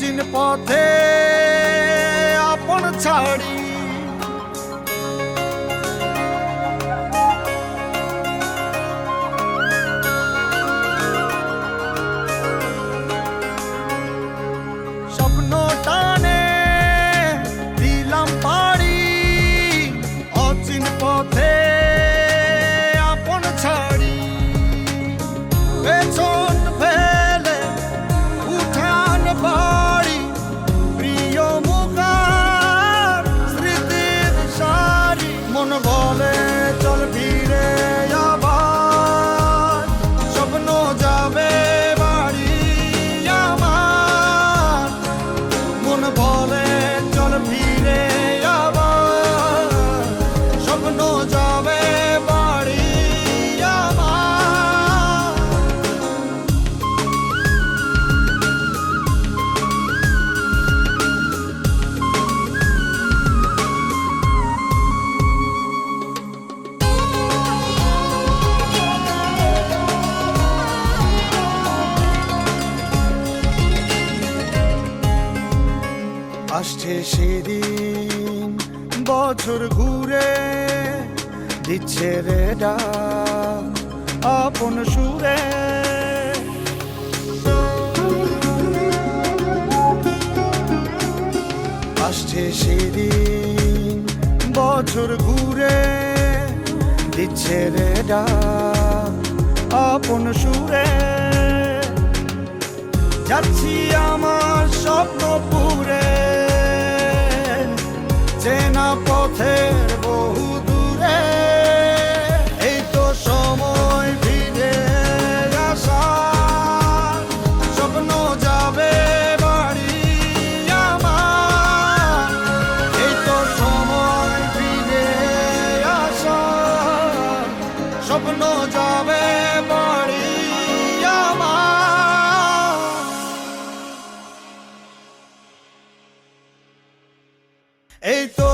অচিন পথে আপন ছাড়ি স্বপ্ন টানে দিলাম পাড়ি অচিন পথে আপন ছাড়ি পেছন ফেলে উঠান বাড়ি প্রিয় মুখার স্মৃতির সারি মন বলে চল ফিরে আবার স্বপ্ন যাবে বাড়ি আমার মন বলে চল ফিরে আবার স্বপ্ন যাবে বাড়ি আমার আসছে সেদিন বছর ঘুরে দিচ্ছে রে ডাক আপন সুরে আসছে সেদিন বছর ঘুরে দিচ্ছে রে ডাক আপন সুরে যাচ্ছি আমার স্বপ্ন পুরে চেনা পথের বহু দূরে এই তো সময় ফিরে আসার স্বপ্ন যাবে বাড়ি আমার এই তো সময় ফিরে আসার স্বপ্ন যাবে বাড়ি আমার এই তো